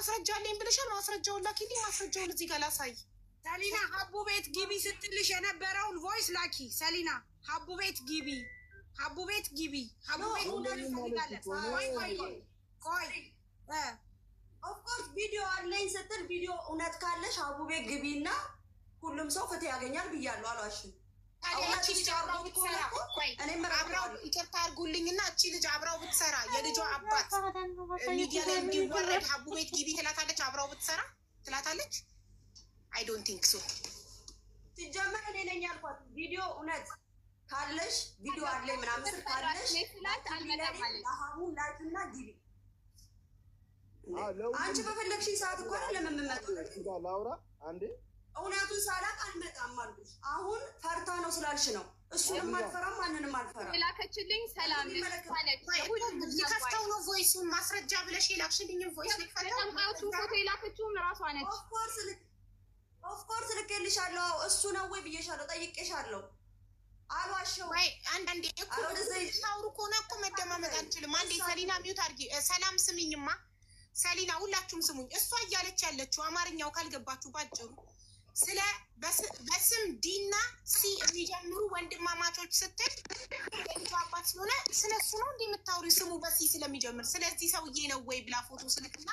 ማስረጃ አለኝ ብለሻል። ማስረጃውን ላኪልኝ። ማስረጃውን እዚህ ጋር ላሳይ። ሰሊና ሀቡ ቤት ግቢ ስትልሽ የነበረውን ቮይስ ላኪ። ሰሊና ሀቡ ቤት ግቢ፣ ሀቡ ቤት ግቢ፣ ሀቡ ቤት እንፈልጋለን። ቆይ ኦፍኮርስ ቪዲዮ አለኝ ስትል ቪዲዮ እውነት ካለሽ ሀቡ ቤት ግቢ እና ሁሉም ሰው ፍትህ ያገኛል ብያለሁ። አልዋሽም። ይቅርታ አድርጉልኝና እቺ ልጅ አብራው ብትሰራ የልጇ አባት ሚዲያ ላይ እንዲወረድ ሀቡ ቤት ግቢ ትላታለች። አብራው ብትሰራ ትላታለች። አይ ዶንት ቲንክ ሶ። ሲጀመር እኔ ነኝ ያልኳት ቪዲዮ እውነት ካለሽ ቪዲዮ አለ ምናምን ካለሽ ሀቡ ላኪና ግቢ። አንቺ በፈለግሽኝ ሰዓት እኮ አይደለም የምመጣው። ላውራ አንዴ እውነቱን ሳላቅ አልመጣም አልኩሽ። አሁን ፈርታ ነው ስላልሽ ነው። እሱንም አልፈራም ማንንም አልፈራም። የላከችልኝ ሰላም ሊከፍተው ነው ቮይሱን ማስረጃ ብለሽ የላክሽልኝ ቮይስ ሊከፍተው ፎቶ የላከችውም ራሷ ነች። ኦፍኮርስ ልኬልሻለሁ። እሱ ነው ወይ ብዬሻለሁ፣ ጠይቄሻለሁ። አልዋሸው ወይ አንዳንዴ እኮ ታውሩ ከሆነ እኮ መደማመጥ አንችልም። አንዴ ሰሊና ሚውት አድርጊ። ሰላም ስሚኝማ፣ ሰሊና ሁላችሁም ስሙኝ። እሷ እያለች ያለችው አማርኛው ካልገባችሁ ባጭሩ ስለ በስም ዲና ሲ የሚጀምሩ ወንድማማቾች ስትል አባት ስለሆነ ስለ እሱ ነው እንደ የምታወሪው ስሙ በሲ ስለሚጀምር ስለዚህ ሰውዬ ነው ወይ ብላ ፎቶ ስልክና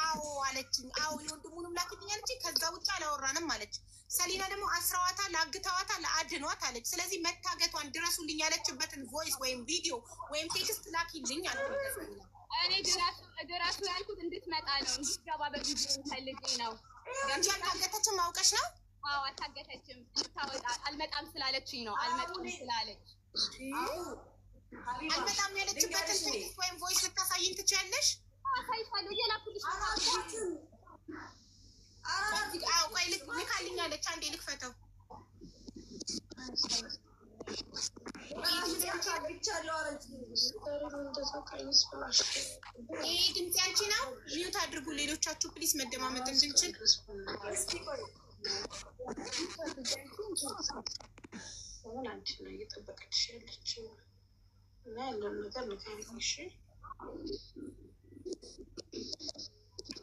አዎ አለችኝ። አዎ የወንድሙንም ላክልኝ አለችኝ። ከዛ ውጭ አላወራንም አለች። ሰሊና ደግሞ አስራዋታል፣ አግተዋታል፣ አድኗት አለች። ስለዚህ መታገቷን ድረሱልኝ ያለችበትን ቮይስ ወይም ቪዲዮ ወይም ቴክስት ላኪልኝ አለች። እኔ ድረሱ ያልኩት እንድትመጣ ነው፣ እንድትገባ በቪዲዮ ፈልጌ ነው እንጂ አልታገተችም። አውቀሽ ነው? አዎ አልታገተችም። እንድታወጣ አልመጣም ስላለችኝ ነው። አልመጣም ስላለች አልመጣም ያለችበትን ቴክስት ወይም ቮይስ ልታሳይን ትችያለሽ? አሳይሻለሁ። እየላኩልሽ ቆይ ልካልኛለች። አንዴ ልክፈተው። ይሄ ድምፅ ያንቺ ነው። ሚዩት አድርጉ ሌሎቻችሁ ፕሊስ፣ መደማመጥ እንድንችል። እየጠበቀችሽ ያለችው እና ያለውን ነገር ንገሪኝ።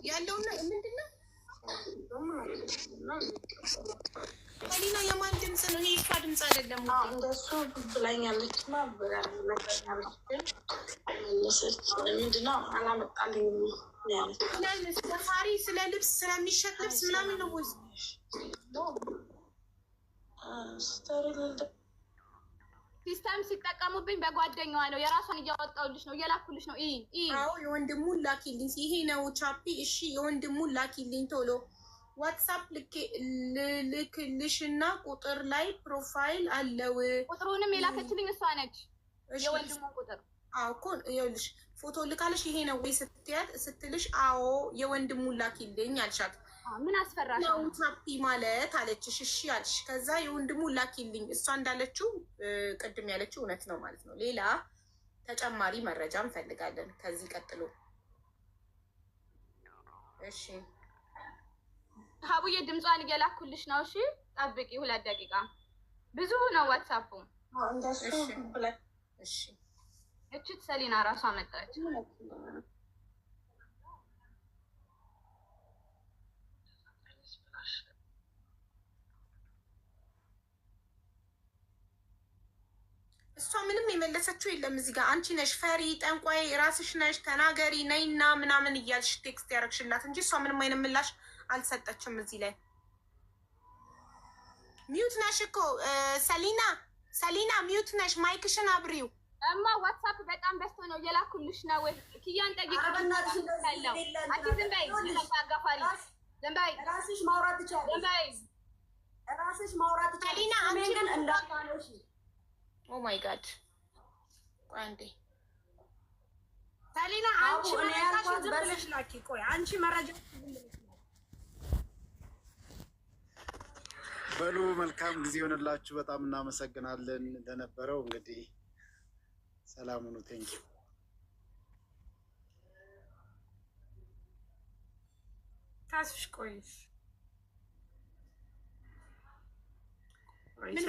ያለውን ምንድን ነው? ሰሊና የማን ድምፅ ነው? ይሄ እሷ ድምፅ አይደለም። እንደሱ ብላኛለች ና ብላኛለች፣ ግን መለሰች። ምንድነው አላመጣልኝም ያለች። ስለ ሳሪ ስለ ልብስ ስለሚሸጥ ልብስ ምናምን ነው ወይ ሲስተም ሲጠቀሙብኝ በጓደኛዋ ነው። የራሷን እያወጣሁልሽ ነው፣ እየላኩልሽ ነው። አዎ የወንድሙን ላኪልኝ። ይሄ ነው ቻፒ። እሺ የወንድሙን ላኪልኝ ቶሎ። ዋትሳፕ ልክልሽ እና ቁጥር ላይ ፕሮፋይል አለው። ቁጥሩንም የላከችልኝ እሷ ነች፣ የወንድሙን ቁጥር። አዎ እኮ ይኸውልሽ ፎቶ ልካለሽ። ይሄ ነው ወይ ስትልሽ፣ አዎ የወንድሙን ላኪልኝ አልሻት። ምን አስፈራሽ ነው ቻፒ ማለት አለችሽ። እሺ አልሽ። ከዛ የወንድሙን ላኪልኝ። እሷ እንዳለችው ቅድም ያለችው እውነት ነው ማለት ነው። ሌላ ተጨማሪ መረጃ እንፈልጋለን ከዚህ ቀጥሎ። እሺ ሀቡዬ ድምጿን እየላኩልሽ ነው። እሺ ጠብቂ 2 ደቂቃ። ብዙ ነው ዋትሳፑ። እሺ እችት ሰሊና ራሷ መጣች። እሷ ምንም የመለሰችው የለም። እዚህ ጋር አንቺ ነሽ ፈሪ ጠንቋይ ራስሽ ነሽ ተናገሪ ነይና ምናምን እያልሽ ቴክስት ያደረግሽላት እንጂ እሷ ምንም አይነት ምላሽ አልሰጠችም። እዚህ ላይ ሚዩት ነሽ እኮ ሰሊና ሚዩት ነሽ። ማይክሽን አብሪው እማ። ዋትሳፕ በጣም በዝቶ ነው እየላኩልሽ ነው። ኪያን ጠይቅ ያለው አቲ ዝም በይ አጋፋሪ ዝም በይ። ራስሽ ማውራት ትችያለሽ። ዝም በይ ራስሽ ማውራት ትችያለሽ። ሰሊና አንቺ ግን እንዳታነሺ። ኦ ማይ ጋድ አንዴ ሰሊና አንቺ መረጃ ዝም ብለሽ ላኪ። ቆይ አንቺ መረጃ በሉ። መልካም ጊዜ ሆነላችሁ። በጣም እናመሰግናለን ለነበረው። እንግዲህ ሰላም ሁኑ። ቴንኪ ታስሽ ቆይሽ ምንም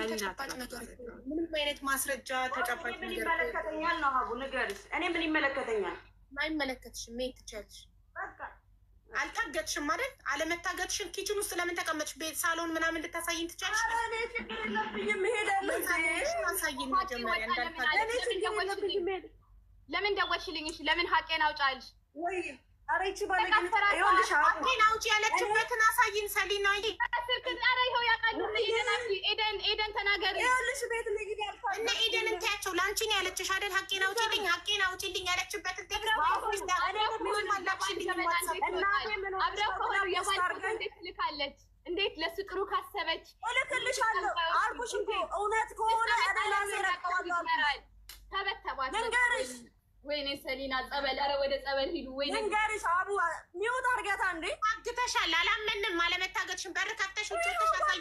አይነት ማስረጃ ተጨባጭ ነገር ይመለከተኛል ነው ሀቡ ንገሪስ። እኔ ምን ይመለከተኛል? አይመለከትሽም። ሜት ትችያለሽ። በቃ አልታገጥሽም አይደል? አለመታገጥሽን ኪችን ውስጥ ለምን ተቀመጥሽ? ቤት ሳሎን ምናምን ልታሳይን ትቻለሽ? ለምን ደወልሽልኝ? እሺ ለምን ሀቄን አውጫልሽ? ወይ አሬቺ ባለኝ ሀቄን አውጪ ያለችበትን አሳይን ሰሊና። ኧረ ይኸው ያውቃሉ። ኤደን ተናገሪ። ይኸውልሽ ቤት ልግድ ያልኳት እና ኤደን እንታያቸው ለአንቺ ነው ያለችሽ አይደል? ሀቄን አውጪልኝ ያለችበትን አብረው ከሆኑ የባልኮት እንዴት ትልካለች? እንዴት ለሱ ጥሩ ካሰበች እልክልሻለሁ አልኩሽ እኮ እውነት ከሆነ ተበተባት። ወይኔ ሰሊና ጸበል፣ ኧረ ወደ ጸበል ሂዱ። ወይኔ ንገሪሽ አቡ ሚውት አድርገታ እንዴ አግተሻል። አላመንም አለመታገጥሽን በር ከፍተሽ ውጭ ተሳሳይ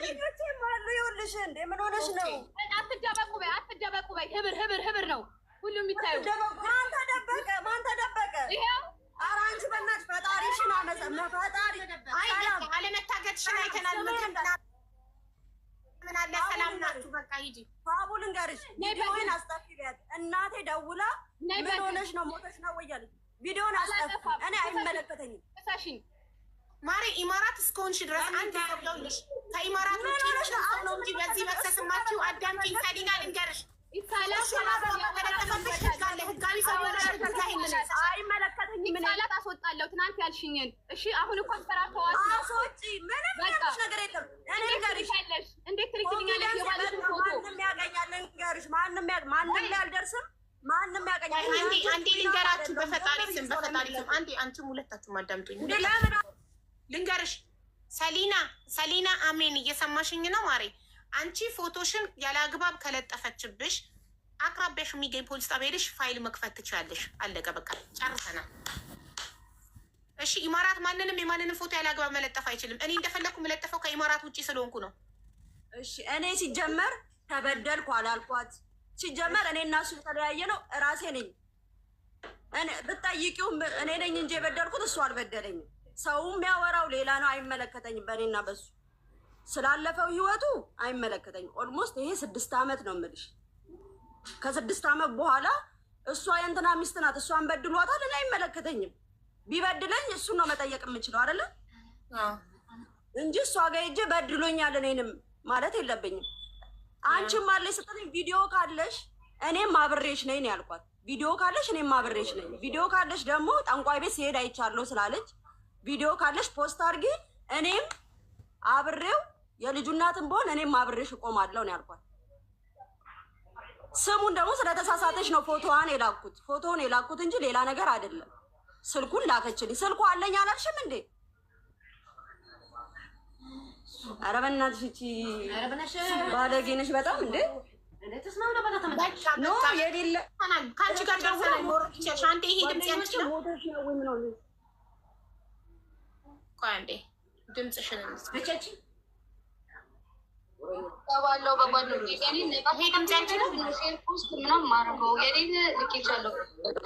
ይኸውልሽ እንዴ ምን ሆነሽ ነው? አትደበቁ በይ ህብር ነው ሁሉም የሚታዩ። ማን ተደበቀ? ይሄው ኧረ አንቺ በእናትሽ ፈጣሪሽን ፈጣሪ አለመታገጥሽን አይተናል። ምን አለ ሰላም ናችሁ? በቃ ሂጂ። ባቡ ልንገርሽ ቪዲዮውን አስጠፊበት። እናቴ ደውላ ምን ሆነሽ ነው ሞተሽ ነው ወያለች። ቪዲዮውን አስጠፊ። እኔ አይመለከተኝም። እሳሽኝ ማሪ ኢማራት እስከሆንሽ ድረስ አንድ ያውልሽ ከኢማራት ውጪ ነው እንጂ በዚህ መክሰስማችሁ አዳምጪኝ። ሰሊና ልንገርሽ አይመለከተኝም። ሳላት አስወጣለሁ ትናንት ያልሽኝን። እሺ አሁን እኮ አስፈራርተዋል። አስወጪ ምንም ያልኩሽ ነገር የለም። እኔ ልንገርሽ እንዴት ትልክልኛለሽ? የባለሽን ፎቶ ማንም ያገኛል። ልንገርሽ ማንም ያልደርስም ማንም ያገኛል። አንዴ ልንገራችሁ በፈጣሪ ስም አንዴ አንቺም ሁለታችሁም አዳምጡኝ። ልንገርሽ ሰሊና አሜን እየሰማሽኝ ነው ማሬ? አንቺ ፎቶሽን ያለ አግባብ ከለጠፈችብሽ አቅራቢያሽ የሚገኝ ፖሊስ ጣቢያ ሄደሽ ፋይል መክፈት ትችላለሽ። አለቀ በቃ ጨርሰናል። እሺ ኢማራት የማንንም ፎቶ ያለ አግባብ መለጠፍ አይችልም። እኔ እንደፈለኩ መለጠፈው ከኢማራት ውጭ ስለሆንኩ ነው። እሺ እኔ ሲጀመር ተበደልኩ አላልኳት። ሲጀመር እኔ እና እሱ የተለያየ ነው እራሴ ነኝ። ብትጠይቂው እኔ ነኝ እንጂ የበደልኩት እሱ አልበደለኝም። ሰው የሚያወራው ሌላ ነው። አይመለከተኝም። በእኔና በሱ ስላለፈው ህይወቱ አይመለከተኝም። ኦልሞስት ይሄ 6 ዓመት ነው የምልሽ። ከ6 ዓመት በኋላ እሷ የእንትና ሚስት ናት፣ እሷን በድሏታል። እኔ አይመለከተኝም። ቢበድለኝ እሱን ነው መጠየቅ የምችለው አይደለ እንጂ እሷ ጋር ሂጅ በድሎኛል እኔንም ማለት የለብኝም። አንቺም አለሽ ስትለኝ ቪዲዮ ካለሽ እኔም አብሬሽ ነኝ ያልኳት። ቪዲዮ ካለሽ እኔም አብሬሽ ነኝ። ቪዲዮ ካለሽ ደግሞ ጠንቋይ ቤት ሲሄድ አይቻለሁ ስላለች ቪዲዮ ካለሽ ፖስት አድርጊ፣ እኔም አብሬው የልጁ እናትም በሆን እኔም አብሬሽ እቆማለሁ ነው ያልኳት። ስሙን ደግሞ ስለተሳሳተች ነው ፎቶውን የላኩት እንጂ ሌላ ነገር አይደለም። ስልኩን ላከችልኝ። ስልኩ አለኝ አላልሽም እንዴ? ኧረ በእናትሽ እቺ ባለጌ ነሽ በጣም እንዴ! ኖ የሌለ ከአንቺ ጋር ደውለን ሞሮች አንዴ ይሄ ድምጽ ያንቺ ነው። ቆይ አንዴ ድምጽሽን እንስማች። ባለው በጓደኞቼ ይሄ ድምጽ ያንቺ ነው። ፖስት ምናምን ማረገው የኔን ልኬቻለሁ።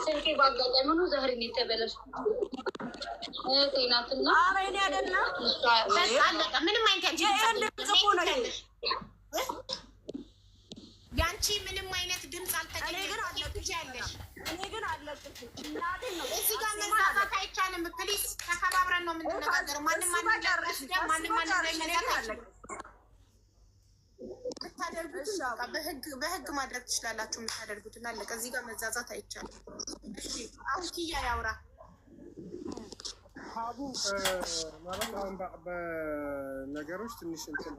ስልኬ ባጋጣሚ ነው ዛሬ ነው የተበላሽ። ጤናትና ኧረ እኔ አይደለም በቃ አለቀ። ምንም አይነት ያንቺ ምንም አይነት ድምጽ አልተገኘም። እኔ ግን አለቅሽ እናቴ ነው። እዚህ ጋር መዛዛት አይቻልም። ፕሊስ ተከባብረን ነው የምንነጋገረው። ማንም በህግ ማድረግ ትችላላችሁ የምታደርጉትን። አለቀ። እዚህ ጋር መዛዛት አይቻልም። አሁን ኪያ ያውራ። ሀቡ ማለት አሁን በነገሮች ትንሽ እንትን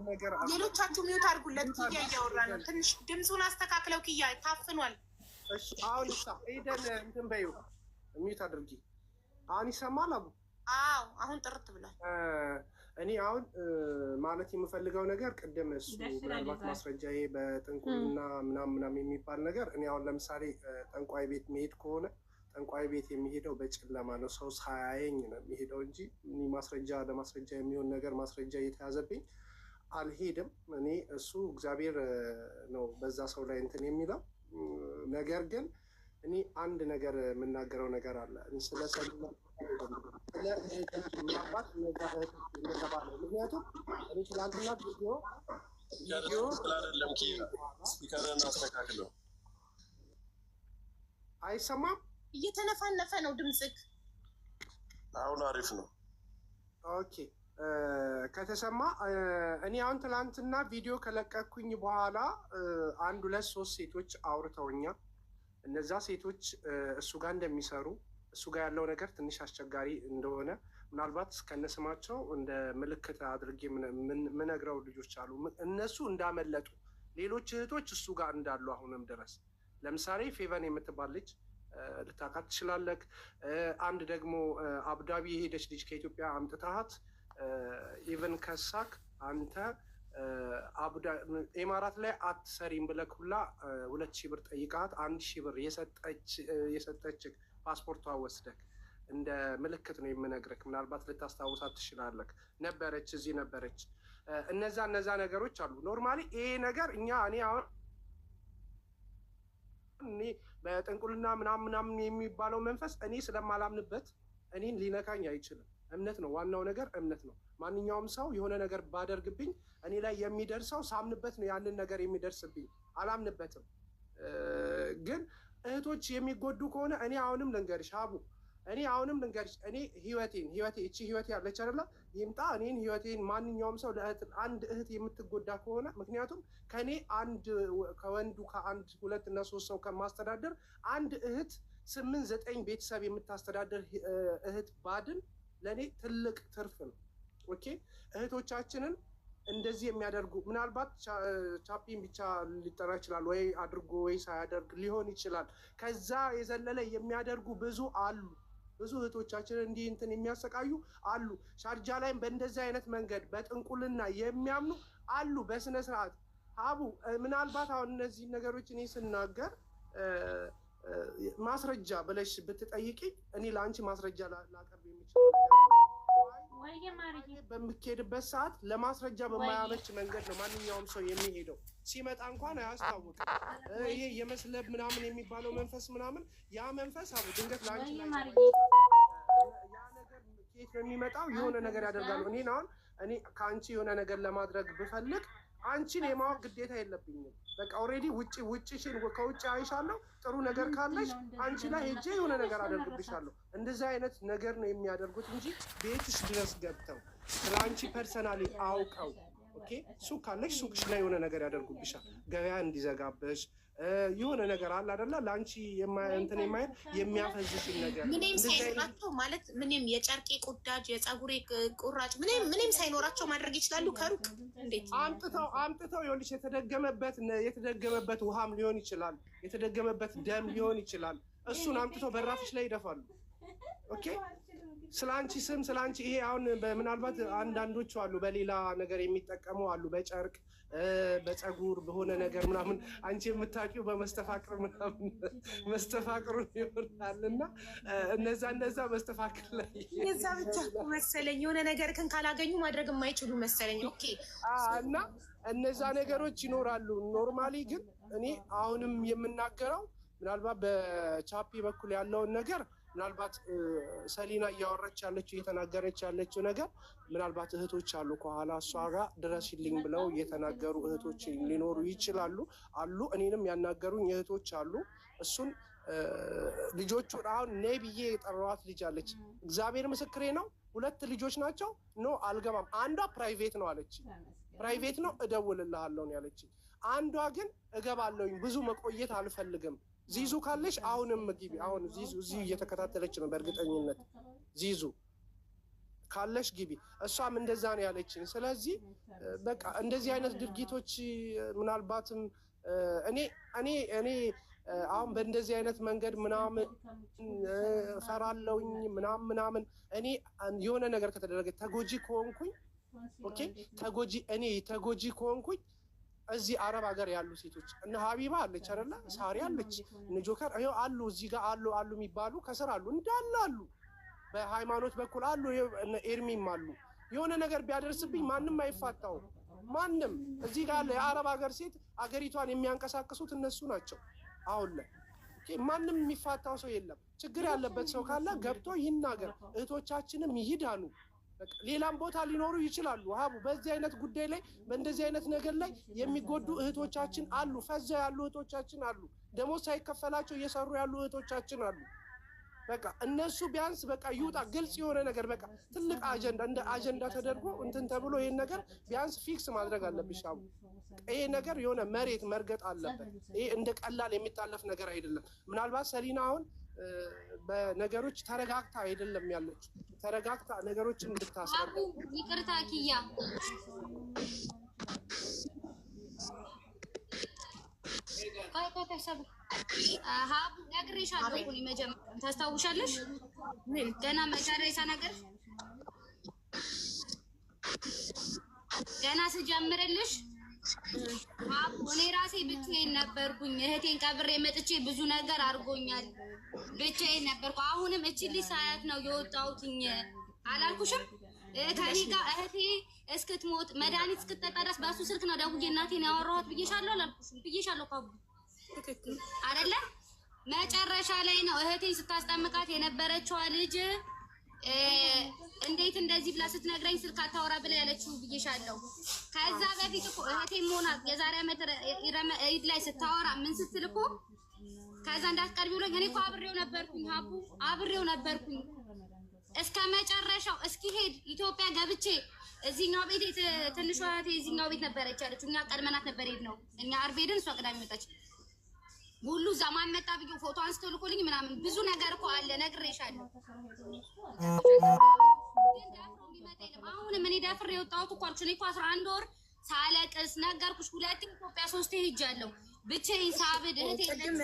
ነገር ሌሎቻችሁ ሚዩት አድርጉለት። ኪያ እያወራ ነው። ትንሽ ድምፁን አስተካክለው። ኪያ ታፍኗል። እሺ አሁን ኤደን እንትን በይው ሚዩት አድርጊ። አሁን ይሰማል አቡ? አዎ አሁን ጥርት ብሏል። እኔ አሁን ማለት የምፈልገው ነገር ቅድም እሱ ምናልባት ማስረጃ ይሄ በጥንቁልና ምናምን የሚባል ነገር እኔ አሁን ለምሳሌ ጠንቋይ ቤት መሄድ ከሆነ ጠንቋይ ቤት የሚሄደው በጨለማ ነው። ሰው ሳያየኝ ነው የሚሄደው እንጂ ማስረጃ ለማስረጃ የሚሆን ነገር ማስረጃ እየተያዘብኝ አልሄድም። እኔ እሱ እግዚአብሔር ነው በዛ ሰው ላይ እንትን የሚለው ነገር። ግን እኔ አንድ ነገር የምናገረው ነገር አለ ስለ ሰሊና ምናልባት እንደተባለ ምክንያቱም እኔ ትላንትና ቪዲዮ ስፒከርን አስተካክለው አይሰማም። እየተነፋነፈ ነው ድምፅክ። አሁን አሪፍ ነው። ኦኬ ከተሰማ እኔ አሁን ትላንትና ቪዲዮ ከለቀኩኝ በኋላ 1 2 3 ሴቶች አውርተውኛል። እነዛ ሴቶች እሱ ጋር እንደሚሰሩ እሱ ጋር ያለው ነገር ትንሽ አስቸጋሪ እንደሆነ ምናልባት እስከነስማቸው እንደ ምልክት አድርጌ ምነግረው ልጆች አሉ። እነሱ እንዳመለጡ ሌሎች እህቶች እሱ ጋር እንዳሉ አሁንም ድረስ ለምሳሌ ፌቨን የምትባል ልጅ ልታውቃት ትችላለህ። አንድ ደግሞ አቡዳቢ የሄደች ልጅ ከኢትዮጵያ አምጥታት ኢቨን ከሳክ አንተ ኤማራት ላይ አትሰሪም ብለህ ሁላ 2,000 ብር ጠይቃት 1,000 ብር የሰጠች ፓስፖርቷ ወስደክ እንደ ምልክት ነው የምነግርህ። ምናልባት ልታስታውሳት ትችላለህ። ነበረች፣ እዚህ ነበረች። እነዛ ነገሮች አሉ። ኖርማሊ ይሄ ነገር እኔ በጥንቁልና ምናምን የሚባለው መንፈስ እኔ ስለማላምንበት እኔን ሊነካኝ አይችልም። እምነት ነው ዋናው ነገር፣ እምነት ነው። ማንኛውም ሰው የሆነ ነገር ባደርግብኝ እኔ ላይ የሚደርሰው ሳምንበት ነው ያንን ነገር የሚደርስብኝ። አላምንበትም። ግን እህቶች የሚጎዱ ከሆነ እኔ አሁንም ልንገርሽ ሀቡ፣ እኔ እቺ ህይወቴ ያለች አይደለ ይምጣ እኔን ህይወቴን ማንኛውም ሰው አንድ እህት የምትጎዳ ከሆነ ምክንያቱም ከኔ ከወንዱ ከ1 2 እና 3 ሰው ከማስተዳደር አንድ እህት 8 9 ቤተሰብ የምታስተዳደር እህት ባድን ለእኔ ትልቅ ትርፍ ነው። ኦኬ እህቶቻችንን እንደዚህ የሚያደርጉ ምናልባት ቻፒን ብቻ ሊጠራ ይችላል፣ ወይ አድርጎ ወይ ሳያደርግ ሊሆን ይችላል። ከዛ የዘለለ የሚያደርጉ ብዙ አሉ። ብዙ እህቶቻችንን እንዲህ እንትን የሚያሰቃዩ አሉ። ሻርጃ ላይም በእንደዚህ አይነት መንገድ በጥንቁልና የሚያምኑ አሉ። በስነ ስርዓት ሀቡ ምናልባት አሁን እነዚህ ነገሮች እኔ ስናገር ማስረጃ ብለሽ ብትጠይቂ እኔ ለአንቺ ማስረጃ ላቀርብ የሚችለው በምትሄድበት ሰዓት ለማስረጃ በማያመች መንገድ ነው ማንኛውም ሰው የሚሄደው። ሲመጣ እንኳን አያስታውቅም። ይሄ የመስለብ ምናምን የሚባለው መንፈስ ምናምን ያ መንፈስ አቡ ድንገት ለአንቺ ያ ነገር ኬት ነው የሚመጣው? የሆነ ነገር ያደርጋሉ። እኔ ከአንቺ የሆነ ነገር ለማድረግ ብፈልግ አንቺን የማወቅ ግዴታ የለብኝም። በቃ ኦልሬዲ ውጭሽን ከውጭ አይሻለሁ። ጥሩ ነገር ካለሽ አንቺ ላይ ሄጄ የሆነ ነገር አደርግብሻለሁ። እንደዚህ አይነት ነገር ነው የሚያደርጉት እንጂ ቤትሽ ድረስ ገብተው ስለ አንቺ ፐርሰናሊ አውቀው ኦኬ ሱቅ ካለሽ ሱቅሽ ላይ የሆነ ነገር ያደርጉብሻል። ገበያ እንዲዘጋበሽ የሆነ ነገር አለ አይደለ? ለአንቺ እንትን የሚያፈዝሽን ነገር ምንም ሳይኖራቸው ማለት ምንም የጨርቄ ቁዳጅ የፀጉሬ ቁራጭ ምንም ሳይኖራቸው ማድረግ ይችላሉ። ከሩቅ እንዴት አምጥተው ይኸውልሽ የተደገመበት ውሃም ሊሆን ይችላል፣ የተደገመበት ደም ሊሆን ይችላል። እሱን አምጥተው በራፍሽ ላይ ይደፋሉ። ኦኬ ስላንቺ ስም ስላንቺ ይሄ አሁን ምናልባት አንዳንዶቹ አሉ በሌላ ነገር የሚጠቀሙ አሉ፣ በጨርቅ በፀጉር በሆነ ነገር ምናምን አንቺ የምታውቂው በመስተፋቅር ምናምን መስተፋቅሩ ይሆናልና እነዛ መስተፋቅር ላይ የዛ ብቻ መሰለኝ የሆነ ነገር ካላገኙ ማድረግ የማይችሉ መሰለኝ። ኦኬ እና እነዛ ነገሮች ይኖራሉ። ኖርማሊ ግን እኔ አሁንም የምናገረው ምናልባት በቻፒ በኩል ያለውን ነገር ምናልባት ሰሊና እያወራች ያለችው እየተናገረች ያለችው ነገር ምናልባት እህቶች አሉ ከኋላ እሷ ጋር ድረሽልኝ ብለው እየተናገሩ እህቶች ሊኖሩ ይችላሉ አሉ። እኔንም ያናገሩኝ እህቶች አሉ። እሱን ልጆቹን አሁን ነይ ብዬ የጠራኋት ልጅ አለች። እግዚአብሔር ምስክሬ ነው። 2 ልጆች ናቸው። ኖ አልገባም። አንዷ ፕራይቬት ነው አለች። ፕራይቬት ነው እደውልልሃለሁ ነው ያለች። አንዷ ግን እገባለሁኝ ብዙ መቆየት አልፈልግም። ዚዙ ካለሽ አሁንም ግቢ። አሁን ዚዙ እዚህ እየተከታተለች ነው በእርግጠኝነት። ዚዙ ካለሽ ግቢ። እሷም እንደዛ ነው ያለችኝ። ስለዚህ በቃ እንደዚህ አይነት ድርጊቶች ምናልባትም እኔ አሁን በእንደዚህ አይነት መንገድ ምናምን ፈራለሁኝ ምናምን እኔ የሆነ ነገር ከተደረገ ተጎጂ ከሆንኩኝ ኦኬ ተጎጂ ከሆንኩኝ እዚህ አረብ ሀገር ያሉ ሴቶች እነ ሀቢባ አለች አይደለ? ሳሪ አለች፣ እነ ጆከር አሉ፣ እዚህ ጋር አሉ የሚባሉ ከስር አሉ እንዳለ አሉ። በሃይማኖት በኩል አሉ፣ እነ ኤርሚም አሉ። የሆነ ነገር ቢያደርስብኝ ማንም አይፋታውም። ማንም እዚህ ጋር የአረብ ሀገር ሴት አገሪቷን የሚያንቀሳቅሱት እነሱ ናቸው። አሁን ላይ ማንም የሚፋታው ሰው የለም። ችግር ያለበት ሰው ካለ ገብቶ ይናገር። እህቶቻችንም ይሂዳሉ። ሌላም ቦታ ሊኖሩ ይችላሉ። ሀቡ በዚህ አይነት ጉዳይ ላይ በእንደዚህ አይነት ነገር ላይ የሚጎዱ እህቶቻችን አሉ። ፈዛ ያሉ እህቶቻችን አሉ። ደሞዝ ሳይከፈላቸው እየሰሩ ያሉ እህቶቻችን አሉ። በቃ እነሱ ቢያንስ በቃ ይውጣ፣ ግልጽ የሆነ ነገር በቃ ትልቅ አጀንዳ እንደ አጀንዳ ተደርጎ እንትን ተብሎ ይሄን ነገር ቢያንስ ፊክስ ማድረግ አለብሽ። አቡ ይሄ ነገር የሆነ መሬት መርገጥ አለበት። ይሄ እንደ ቀላል የሚታለፍ ነገር አይደለም። ምናልባት ሰሊና አሁን በነገሮች ተረጋግታ አይደለም ያለች፣ ተረጋግታ ነገሮችን እንድታስረዳ። ይቅርታ ኪያ ሀቡ ነግሬሻለሁ እኮ መጀመሪያ ታስታውሻለሽ? ምን ገና መጨረሻ ነገር ገና ስጀምርልሽ ሀቡ እኔ ራሴ ብቻዬን ነበርኩኝ። እህቴን ቀብሬ መጥቼ ብዙ ነገር አድርጎኛል። ብቻዬን ነበርኩ። አሁንም እችልሽ ሳያት ነው የወጣሁትኝ አላልኩሽም? ከኔ ጋር እህቴ እስክትሞት መድኃኒት እስክትጠጣ ድረስ በእሱ ስልክ ነው ደውዬ እናቴን ያወራኋት ብዬሻለሁ አላልኩሽም? ብዬሻለሁ እኮ አይደለ? መጨረሻ ላይ ነው እህቴን ስታስጠምቃት የነበረችዋ ልጅ እንዴት እንደዚህ ብላ ስትነግረኝ ስልክ አታወራ ብላ ያለችው ብዬሻለሁ። ከዛ በፊት እኮ እህቴም ሆና የዛሬ ዓመት ኢድ ላይ ስታወራ ምን ስትል እኮ ከዛ እንዳትቀርቢ ብሎኝ እኔ እኮ አብሬው ነበርኩኝ ሀቡ አብሬው ነበርኩኝ እስከ መጨረሻው እስኪሄድ ኢትዮጵያ ገብቼ እዚህኛው ቤት ትንሿ እህቴ እዚህኛው ቤት ነበረች ያለችው። እኛ ቀድመናት ነበር ሄድነው እኛ ዓርብ ሄድን፣ እሷ ቅዳሜ መጣች። ሁሉ ዘማን መጣ ብዬ ፎቶ አንስቶ ልኮልኝ ምናምን ብዙ ነገር እኮ አለ ነግሬሻለሁ። አሁንም እኔ ደፍሬ የወጣሁት እኮ አልኩሽ። እኔ እኮ 11 ወር ሳለቅስ ነገርኩሽ። 2 ኢትዮጵያ 3 ሄጃለሁ ብቻዬን ሳብድ እህቴ። ቅድም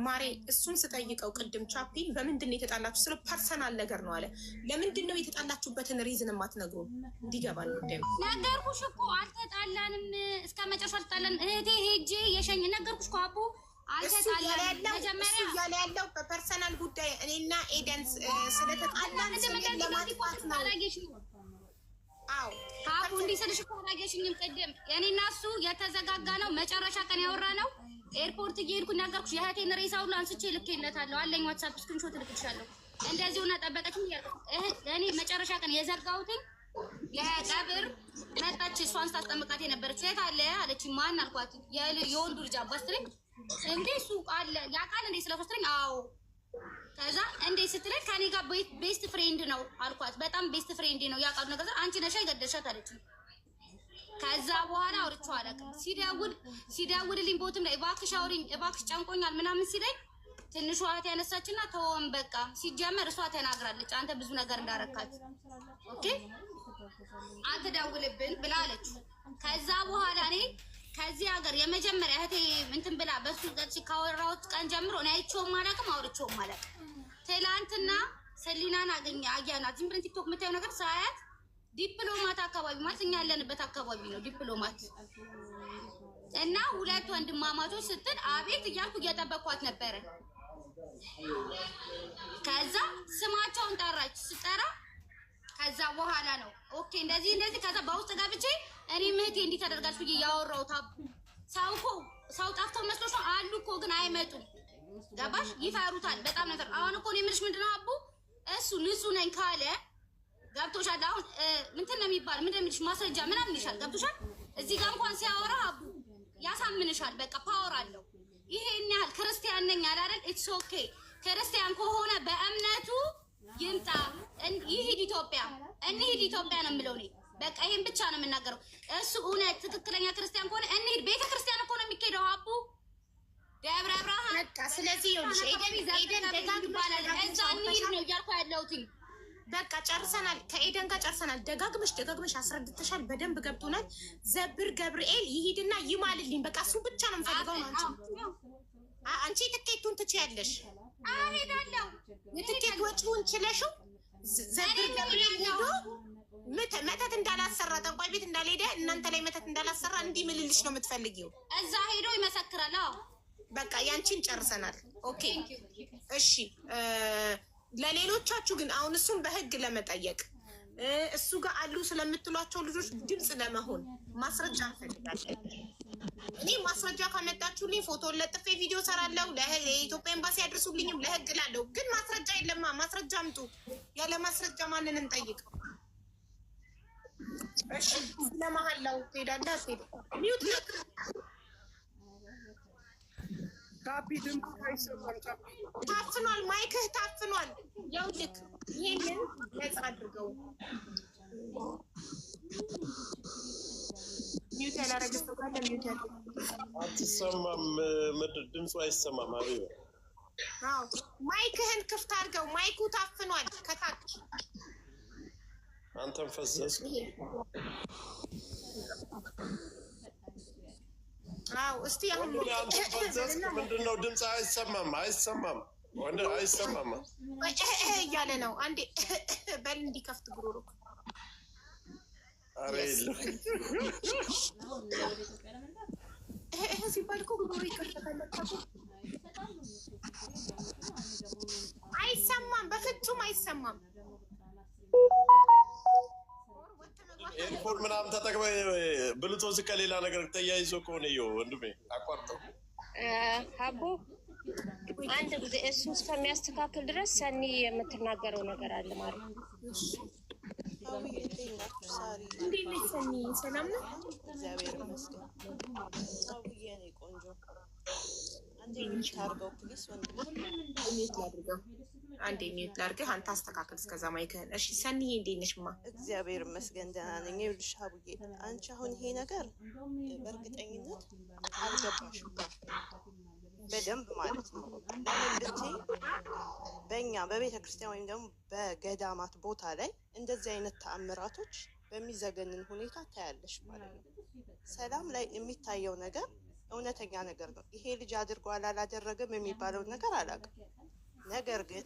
ማሬ እሱን ስጠይቀው ቅድም ቻፒን በምንድን ነው የተጣላችሁ ስለ ፐርሰናል ነገር ነው አለ። ለምንድን ነው የተጣላችሁበትን ሪዝን የማትነግሩን? እንዲገባን ጉዳዩ ነገርኩሽ እኮ አልተጣላንም፣ እስከ መጨረሻ አልተጣላንም። እህቴ ሄጄ የሸኝ ነገርኩሽ እኮ አቡ አልተጣላንም። መጀመሪያ እያለ ያለው በፐርሰናል ጉዳይ እኔና ኤደን ስለተጣላን ለማጥፋት ነው። አዎ አቡ እንዲህ ስልሽ እኮ አላየሽኝም። ቅድም እኔና እሱ የተዘጋጋ ነው መጨረሻ ቀን ያወራ ነው። ኤርፖርት እየሄድኩ ነገርኩሽ። የእህቴን ሬሳ ሁሉ አንስቼ ልኬለታለሁ አለኝ። ዋትሳፕ ስክሪንሾት ልክልሻለሁ። እንደዚህ ሆና ጠበቀችኝ እያልኩ እኔ መጨረሻ ቀን የዘጋሁትኝ ለቀብር መጣች። እሷን ስታስጠምቃት የነበረች ሴት አለ አለች። ማን አልኳት። የወንዱ ልጅ አባት ስትለኝ እንዴ እሱ አለ ያውቃል እንዴ ስለ ስትለኝ አዎ። ከዛ እንዴ ስትለኝ ከኔ ጋር ቤስት ፍሬንድ ነው አልኳት። በጣም ቤስት ፍሬንድ ነው ያውቃሉ ነገር አንቺ ነሻ የገደልሻት አለች። ከዛ በኋላ አውርቼው አላውቅም። ሲደውልልኝ ቦትም ላይ እባክሽ አውሪኝ እባክሽ ጨንቆኛል ምናምን ሲለኝ ትንሿ እህት ያነሳችና ተወም በቃ ሲጀመር እሷ ተናግራለች አንተ ብዙ ነገር እንዳረካት ኦኬ አትደውልብን ብላ አለች። ከዛ በኋላ እኔ ከዚህ ሀገር የመጀመሪያ እህቴ እንትን ብላ በሱ ገጽ ካወራሁት ቀን ጀምሮ እኔ አይቼውም አላውቅም አውርቼውም አላውቅም። ትላንትና ሰሊናን አያናት ዝም ብለን ቲክቶክ የምታየው ነገር ሳያት ዲፕሎማት አካባቢ ማለት እኛ ያለንበት አካባቢ ነው ዲፕሎማት እና 2 ወንድማማቾች ስትል አቤት እያልኩ እየጠበኳት ነበረ። ከዛ ስማቸውን ጠራች። ስጠራ ከዛ በኋላ ነው ኦኬ እንደዚህ ከዛ በውስጥ ገብቼ እኔ ምህቴ እንዲህ ተደርጋች ብዬ ያወራሁት። ሰው ጠፍተው መስሎሽ አሉ እኮ ግን አይመጡም። ገባሽ? ይፈሩታል በጣም ነገር። አሁን እኮ እኔ የምልሽ ምንድን ነው አቡ እሱ ንጹህ ነኝ ካለ ገብቶሻል። አሁን እንትን ነው የሚባል ምንድን ነው የሚልሽ ማስረጃ ምናምን ይልሻል። ገብቶሻል? እዚህ ጋር እንኳን ሲያወራ አቡ ያሳምንሻል። በቃ ፓወር አለው። ይሄን ያህል ክርስቲያን ነኝ አላደል ኢትስ ኦኬ። ክርስቲያን ከሆነ በእምነቱ ይምጣ ይሄድ ኢትዮጵያ እንሂድ ኢትዮጵያ ነው የምለው እኔ በቃ ይሄን ብቻ ነው የምናገረው። እሱ እውነት ትክክለኛ ክርስቲያን ከሆነ እንሂድ። ቤተ ክርስቲያን እኮ ነው የሚካሄደው አቡ ደብረ ብርሃን በቃ ስለዚህ ይኸውልሽ ኤደን ይባላል እዛ እንሂድ ነው እያልኩ ያለሁት። በቃ ጨርሰናል። ከኤደን ጋር ጨርሰናል። ደጋግመሽ አስረድተሻል። በደንብ ገብቶናል። ዘብር ገብርኤል ይሂድና ይማልልኝ። በቃ እሱ ብቻ ነው የምፈልገው ነው። አንቺ ትኬቱን ትችያለሽ። እሄዳለሁ። የትኬት ወጪውን ችለሽው ዘብር ገብርኤል ሄዶ መተት እንዳላሰራ ጠንቋይ ቤት እንዳልሄደ እናንተ ላይ መተት እንዳላሰራ እንዲምልልሽ ነው የምትፈልጊው። እዛ ሄዶ ይመሰክራል። በቃ ያንቺን ጨርሰናል። ኦኬ እሺ። ለሌሎቻችሁ ግን አሁን እሱን በህግ ለመጠየቅ እሱ ጋር አሉ ስለምትሏቸው ልጆች ድምፅ ለመሆን ማስረጃ እንፈልጋለን። እኔ ማስረጃ ካመጣችሁልኝ ፎቶ ለጥፌ ቪዲዮ ሰራለሁ። ለኢትዮጵያ ኤምባሲ ያድርሱልኝም ለህግ ላለሁ። ግን ማስረጃ የለማ። ማስረጃ አምጡ። ያለ ማስረጃ ማንን እንጠይቅ? እሺ ስለመሀላው ትሄዳለህ። ሚዩት ካፒ ድምፅ አይሰማም። ታፍኗል፣ ማይክህ ታፍኗል። ያው ልክ ይሄንን ነፃ አድርገው። ሚውት ያላረገ ሰው ካለ ሚውት ያድርግ። አትሰማም፣ ድምፁ አይሰማም። አቤት። አዎ ማይክህን ክፍት አድርገው። ማይኩ ታፍኗል ከታች። አንተም ፈዘዝክ። አዎ እስቲ አሁን ምንድን ነው ድምፅ አይሰማም? አይሰማም ወንድ አይሰማም እያለ ነው። አንዴ በል እንዲከፍት ጉሮሮ። ኧረ የለም ሲባል እኮ ጉሮሮ ይከፈታል። አይሰማም፣ በፍጹም አይሰማም። ኤርፎን ምናምን ተጠቅመህ ብሉቶዝ ከሌላ ነገር ተያይዞ ከሆነ ወንድሜ አቋርጠው። ሀቡ አንድ ጊዜ እሱ እስከሚያስተካክል ድረስ ሰኒ የምትናገረው ነገር አለ ማለት ነው። እንዴት ነሽ ሰኒ? ሰላም ነው? እግዚአብሔር ይመስገን። አውዬ ነኝ ቆንጆ። አንዴ ሚውት አድርገው ፕሊስ ወንድሜ። ሚውት ላድርገው። አንዴ ሚውት ላድርግህ። አንተ አስተካክል እስከዛ ማይክህን። እሺ ሰኒ እንዴት ነሽማ? እግዚአብሔር ይመስገን ደህና ነኝ። ይኸውልሽ አቡዬ አንቺ አሁን ይሄ ነገር በእርግጠኝነት አልገባሽም በደንብ ማለት ነው። ለምን ብትይ በእኛ በቤተ ክርስቲያን ወይም ደግሞ በገዳማት ቦታ ላይ እንደዚህ አይነት ተአምራቶች በሚዘገንን ሁኔታ ታያለሽ ማለት ነው። ሰላም ላይ የሚታየው ነገር እውነተኛ ነገር ነው። ይሄ ልጅ አድርጓል አላደረገም የሚባለውን ነገር አላውቅም። ነገር ግን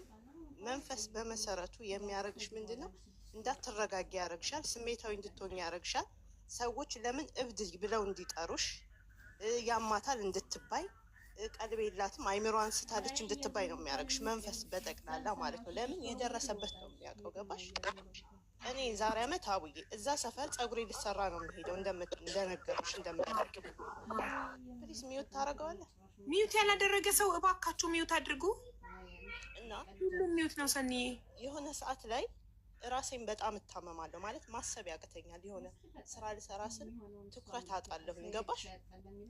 መንፈስ በመሰረቱ የሚያደርግሽ ምንድን ነው? እንዳትረጋጊ ያደርግሻል። ስሜታዊ እንድትሆኝ ያደርግሻል። ሰዎች ለምን እብድ ብለው እንዲጠሩሽ፣ ያማታል እንድትባይ፣ ቀልብ የላትም አይምሮዋን ስታለች እንድትባይ ነው የሚያደርግሽ መንፈስ በጠቅላላ ማለት ነው። ለምን የደረሰበት ነው የሚያውቀው። ገባሽ? እኔ ዛሬ ዓመት አቡዬ እዛ ሰፈር ፀጉሬ ልሰራ ነው የሚሄደው እንደነገሩሽ እንደምታውቂ። ፕሊስ ሚዩት ታደርገዋለህ? ሚዩት ያላደረገ ሰው እባካችሁ ሚዩት አድርጉ። እና ሁሉም ሚዩት ነው ሰኒ። የሆነ ሰዓት ላይ ራሴን በጣም እታመማለሁ ማለት ማሰብ ያቅተኛል። የሆነ ስራ ልሰራ ስል ትኩረት አጣለሁኝ። ገባሽ?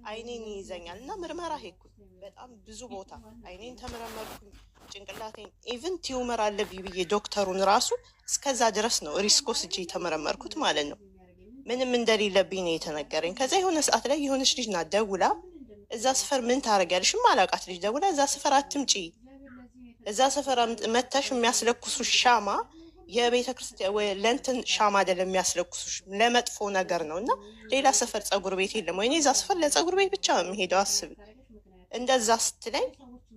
አይኔን ይይዘኛል እና ምርመራ ሄድኩኝ በጣም ብዙ ቦታ አይኔን ተመረመርኩኝ። ጭንቅላቴን ኢቭን ቲዩመር አለብኝ ብዬ ዶክተሩን ራሱ እስከዛ ድረስ ነው ሪስክ ወስጄ የተመረመርኩት ማለት ነው። ምንም እንደሌለብኝ ነው የተነገረኝ። ከዛ የሆነ ሰዓት ላይ የሆነች ልጅ ናት ደውላ እዛ ሰፈር ምን ታደርጊያለሽ? ማላውቃት ልጅ ደውላ እዛ ሰፈር አትምጪ፣ እዛ ሰፈር መተሽ የሚያስለኩሱሽ ሻማ የቤተ ክርስቲያን ለእንትን ሻማ አይደለም የሚያስለኩሱሽ ለመጥፎ ነገር ነው። እና ሌላ ሰፈር ፀጉር ቤት የለም ወይ? እኔ እዛ ሰፈር ለፀጉር ቤት ብቻ ነው የምሄደው። አስቢ። እንደዛ ስትለኝ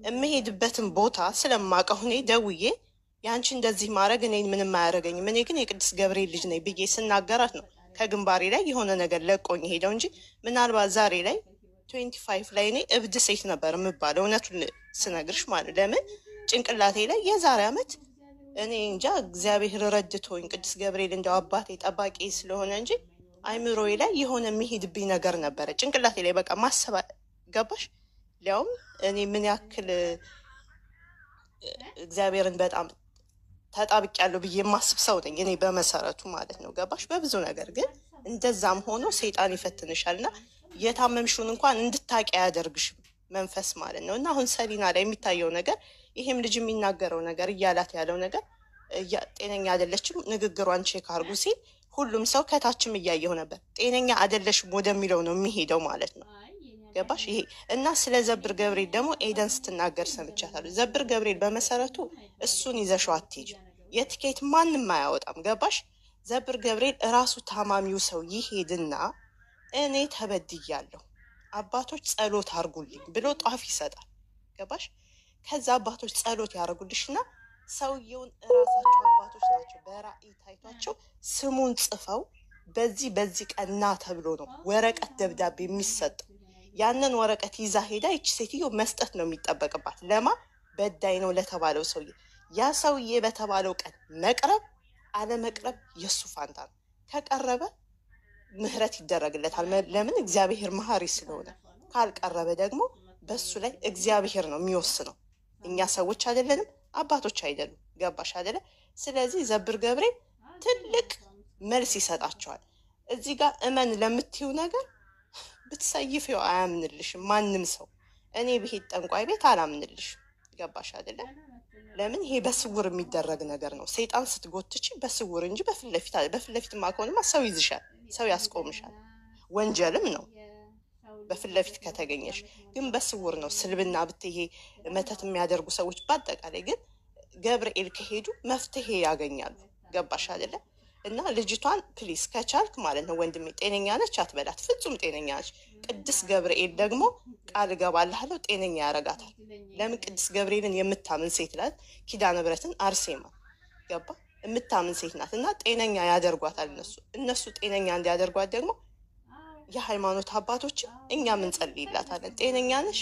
የምሄድበትን ቦታ ስለማውቀው እኔ ደውዬ ያንቺ እንደዚህ ማድረግ እኔን ምንም አያደርገኝም፣ እኔ ግን የቅዱስ ገብርኤል ልጅ ነኝ ብዬ ስናገራት ነው ከግንባሬ ላይ የሆነ ነገር ለቆኝ ሄደው እንጂ ምናልባት ዛሬ ላይ 25 ላይ እኔ እብድ ሴት ነበር የምባለው እውነቱን ስነግርሽ ማለት። ለምን ጭንቅላቴ ላይ የዛሬ ዓመት እኔ እንጃ እግዚአብሔር ረድቶኝ ቅዱስ ገብርኤል እንደው አባቴ ጠባቂ ስለሆነ እንጂ አይምሮዬ ላይ የሆነ የሚሄድብኝ ነገር ነበረ ጭንቅላቴ ላይ በቃ ማሰብ ገባሽ? ሊያውም እኔ ምን ያክል እግዚአብሔርን በጣም ተጣብቂያለሁ ብዬ የማስብ ሰው ነኝ እኔ በመሰረቱ ማለት ነው። ገባሽ? በብዙ ነገር ግን እንደዛም ሆኖ ሰይጣን ይፈትንሻል እና የታመምሽውን እንኳን እንድታቂ አያደርግሽም መንፈስ ማለት ነው። እና አሁን ሰሊና ላይ የሚታየው ነገር ይሄም ልጅ የሚናገረው ነገር እያላት ያለው ነገር ጤነኛ አይደለችም፣ ንግግሯን ቼክ አድርጉ ሲል ሁሉም ሰው ከታችም እያየው ነበር። ጤነኛ አይደለሽም ወደሚለው ነው የሚሄደው ማለት ነው። ገባሽ? ይሄ እና ስለ ዘብር ገብርኤል ደግሞ ኤደን ስትናገር ሰምቻታለሁ። ዘብር ገብርኤል በመሰረቱ እሱን ይዘሽው አትሄጂም፣ የትኬት ማንም አያወጣም። ገባሽ? ዘብር ገብርኤል እራሱ ታማሚው ሰው ይሄድና እኔ ተበድያለሁ አባቶች ጸሎት አርጉልኝ ብሎ ጧፍ ይሰጣል። ገባሽ? ከዛ አባቶች ጸሎት ያደርጉልሽና ሰውየውን እራሳቸው አባቶች ናቸው በራእይ ታይቷቸው ስሙን ጽፈው በዚህ ቀና ተብሎ ነው ወረቀት ደብዳቤ የሚሰጠው። ያንን ወረቀት ይዛ ሄዳ ይቺ ሴትዮ መስጠት ነው የሚጠበቅባት። ለማ በዳይ ነው ለተባለው ሰውዬ። ያ ሰውዬ በተባለው ቀን መቅረብ አለመቅረብ የእሱ ፋንታ ነው። ከቀረበ ምህረት ይደረግለታል። ለምን? እግዚአብሔር መሀሪ ስለሆነ። ካልቀረበ ደግሞ በሱ ላይ እግዚአብሔር ነው የሚወስነው። እኛ ሰዎች አይደለንም፣ አባቶች አይደሉም። ገባሽ አይደለ? ስለዚህ ዘብር ገብርኤል ትልቅ መልስ ይሰጣቸዋል። እዚህ ጋር እመን ለምትይው ነገር ብትሰይፊው አያምንልሽም ማንም ሰው። እኔ ብሄድ ጠንቋይ ቤት አላምንልሽ። ገባሽ አይደለ? ለምን ይሄ በስውር የሚደረግ ነገር ነው። ሰይጣን ስትጎትች በስውር እንጂ በፊት ለፊትማ ከሆነማ ሰው ይዝሻል፣ ሰው ያስቆምሻል። ወንጀልም ነው በፊት ለፊት ከተገኘሽ። ግን በስውር ነው። ስልብና ብትሄ መተት የሚያደርጉ ሰዎች በአጠቃላይ ግን ገብርኤል ከሄዱ መፍትሄ ያገኛሉ። ገባሽ አይደለ? እና ልጅቷን ፕሊስ ከቻልክ ማለት ነው ወንድሜ፣ ጤነኛ ነች አትበላት፣ ፍጹም ጤነኛ ነች። ቅዱስ ገብርኤል ደግሞ ቃል እገባልሃለሁ ጤነኛ ያረጋታል። ለምን? ቅዱስ ገብርኤልን የምታምን ሴት ናት። ኪዳነ ምሕረትን አርሴማ ገባ የምታምን ሴት ናት። እና ጤነኛ ያደርጓታል። እነሱ ጤነኛ እንዲያደርጓት ደግሞ የሃይማኖት አባቶችም እኛም እንጸልይላታለን። ጤነኛ ነሽ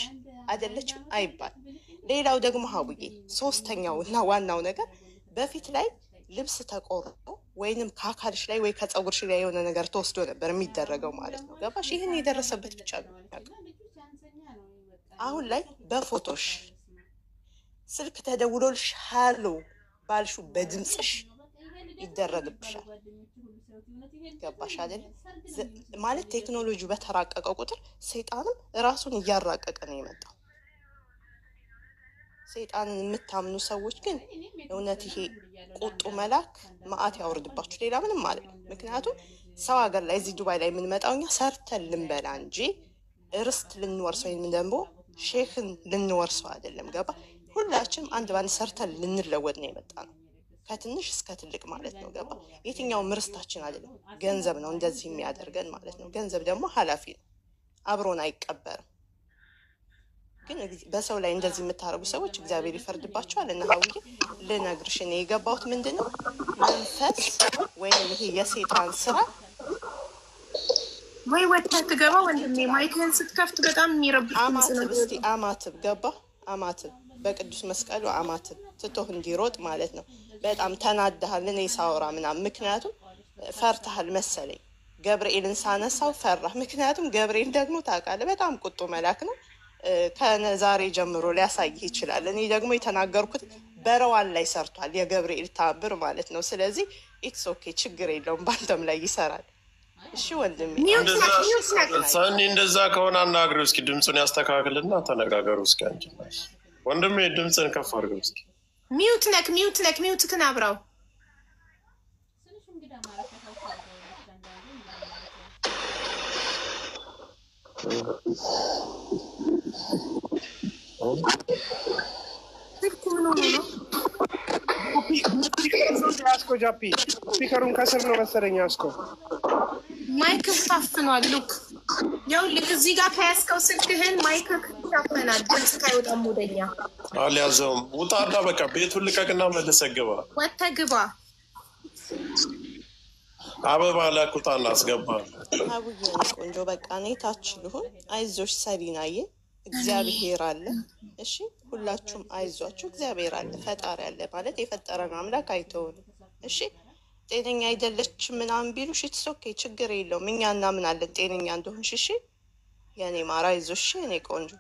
አይደለችም አይባል። ሌላው ደግሞ ሀቡዬ፣ ሶስተኛው እና ዋናው ነገር በፊት ላይ ልብስ ተቆርጦ ወይንም ከአካልሽ ላይ ወይ ከፀጉርሽ ላይ የሆነ ነገር ተወስዶ ነበር የሚደረገው ማለት ነው። ገባሽ? ይህን የደረሰበት ብቻ ነው። አሁን ላይ በፎቶሽ ስልክ ተደውሎልሽ ሀሎ ባልሹ በድምፅሽ ይደረግብሻል። ገባሽ አይደል? ማለት ቴክኖሎጂው በተራቀቀ ቁጥር ሰይጣንም ራሱን እያራቀቀ ነው የመጣው። ሰይጣንን የምታምኑ ሰዎች ግን እውነት ይሄ ቁጡ መልአክ መዓት ያወርድባችሁ። ሌላ ምንም ማለት ነው። ምክንያቱም ሰው ሀገር ላይ እዚህ ዱባይ ላይ የምንመጣው እኛ ሰርተን ልንበላ እንጂ ርስት ልንወርሰው ወይም ደግሞ ሼክን ልንወርሰው አይደለም። ገባ? ሁላችንም አንድ ባንድ ሰርተን ልንለወጥ ነው የመጣ ነው፣ ከትንሽ እስከ ትልቅ ማለት ነው። ገባ? የትኛውም ርስታችን አይደለም፣ ገንዘብ ነው እንደዚህ የሚያደርገን ማለት ነው። ገንዘብ ደግሞ ኃላፊ ነው፣ አብሮን አይቀበርም። ግን በሰው ላይ እንደዚህ የምታደርጉ ሰዎች እግዚአብሔር ይፈርድባቸዋል። እና ሀውዬ ልነግርሽ እኔ የገባሁት ምንድን ነው መንፈስ ወይም ይሄ የሰይጣን ስራ ወይ ወጥተህ ትገባ ወንድሜ። ማይክህን ስትከፍት በጣም የሚረብሽ አማትብ እስቲ አማትብ ገባ አማትብ በቅዱስ መስቀሉ አማትብ ትቶህ እንዲሮጥ ማለት ነው። በጣም ተናደሃል እኔ ሳወራ ምናምን፣ ምክንያቱም ፈርተሃል መሰለኝ። ገብርኤልን ሳነሳው ፈራህ። ምክንያቱም ገብርኤል ደግሞ ታውቃለህ በጣም ቁጡ መልአክ ነው። ከዛሬ ጀምሮ ሊያሳይህ ይችላል። እኔ ደግሞ የተናገርኩት በረዋን ላይ ሰርቷል የገብርኤል ታብር ማለት ነው። ስለዚህ ኢትስ ኦኬ ችግር የለውም፣ ባንተም ላይ ይሰራል። እሺ ወንድሜ፣ ሰኒ እንደዛ ከሆነ አናግሪው እስኪ፣ ድምፁን ያስተካክልና ተነጋገሩ እስኪ። አንቺ ወንድሜ ድምፅን ከፍ አድርገው እስኪ። ሚዩት ነክ ሚዩትክን አብራው። ያስኮ ጃፒ ስፒከሩን ከስር ነው መሰለኝ ያስኮ። ማይክ ታፍኗል። ሉክ ያው ልክ እዚህ ጋር ከያዝከው ስልክህን ማይክ ታፍናል። ድምፅ ካይወጣም ወደኛ አልያዘውም። ውጣና በቃ ቤቱን ልቀቅና መልሰህ ግባ። ወጥተህ ግባ። አበባ ላኩታና አስገባ። አቡዬ ቆንጆ በቃ እኔ ታች ልሁን። አይዞሽ ሰሊናዬ፣ እግዚአብሔር አለ። እሺ ሁላችሁም አይዟችሁ፣ እግዚአብሔር አለ፣ ፈጣሪ አለ ማለት የፈጠረን አምላክ አይተውንም። እሺ ጤነኛ አይደለች ምናምን ቢሉሽ ኢትስ ኦኬ ችግር የለውም፣ እኛ እናምናለን ጤነኛ እንደሆንሽ። እሺ የኔ ማር አይዞሽ የኔ ቆንጆ።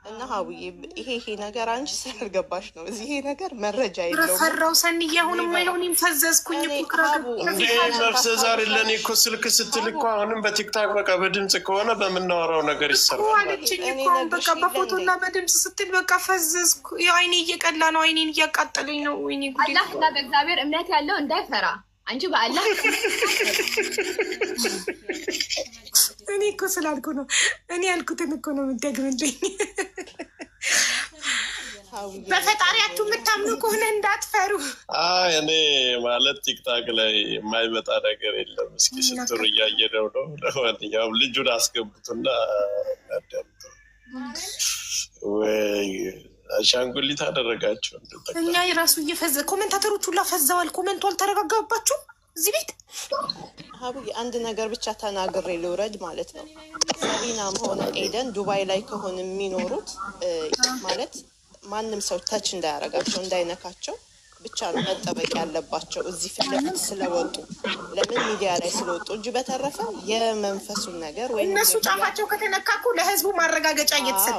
እና ሀቡዬ ይሄ ነገር አንቺ ስላልገባሽ ነው። እዚህ ይሄ ነገር መረጃ የለውም። ፈራው ሰንዬ፣ አሁንም አይሆንም ፈዘዝኩኝ እኮ እንዴ መፍዘዝ አይደለም እኮ ስልክ ስትል እኮ አሁንም በቲክታክ በቃ በድምጽ ከሆነ በምናወራው ነገር ይሰራል አለችኝ እኮ። በቃ በፎቶና በድምጽ ስትል በቃ ፈዘዝኩ። አይኔ እየቀላ ነው፣ አይኔን እያቃጠለኝ ነው። ወይኔ ጉዴ! አላህና በእግዚአብሔር እምነት ያለው እንዳይፈራ። አንቺ በአላህ እኔ እኮ ስላልኩ ነው። እኔ ያልኩትን እኮ ነው የምትደግምልኝ። በፈጣሪያችሁ የምታምኑ ከሆነ እንዳትፈሩ። እኔ ማለት ቲክታክ ላይ የማይመጣ ነገር የለም። እስኪ ስትሩ እያየነው ነው። ለማንኛውም ልጁን አስገቡትና ያዳምጡ። ወይ አሻንጉሊት አደረጋቸው። እኛ የራሱ እየፈዘ ኮሜንታተሮች ሁላ ፈዘዋል። ኮሜንቱ አልተረጋጋባችሁ እዚህ ቤት። ሀቡዬ አንድ ነገር ብቻ ተናግሬ ልውረድ ማለት ነው። ሰሊናም ሆነ ኤደን ዱባይ ላይ ከሆነ የሚኖሩት ማለት ማንም ሰው ተች እንዳያረጋቸው እንዳይነካቸው ብቻ ነው መጠበቅ ያለባቸው። እዚህ ፊት ለፊት ስለወጡ ለምን ሚዲያ ላይ ስለወጡ እንጂ በተረፈ የመንፈሱን ነገር ወይ እነሱ ጫፋቸው ከተነካኩ ለህዝቡ ማረጋገጫ እየተሰጠ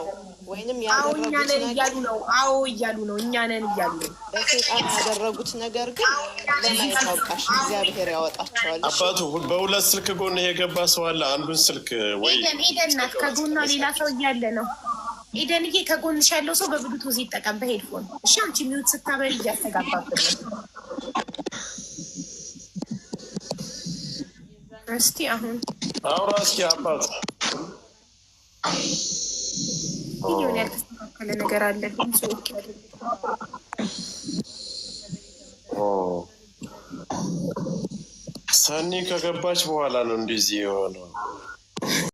ወይንም ያደረጉት ነገር እያሉ ነው። አዎ እያሉ ነው፣ እኛ ነን እያሉ ነው። በሰይጣን ያደረጉት ነገር ግን ለማየት አውቃሽ እግዚአብሔር ያወጣቸዋል። አባቱ በሁለት ስልክ ጎን የገባ ሰው አለ። አንዱን ስልክ ወይ ኤደን ናት፣ ከጎኗ ሌላ ሰው እያለ ነው። ኤደንዬ ከጎንሽ ያለው ሰው በብሉቱዝ ይጠቀም በሄድፎን እሺ። አንቺ ሚውት ስታበሪ እያስተጋባብን እስቲ አሁን አውራ እስኪ አባት ይሁን ያልተስተካከለ ነገር አለ ግን ሰዎች ሰኒ ከገባች በኋላ ነው እንደዚህ የሆነው።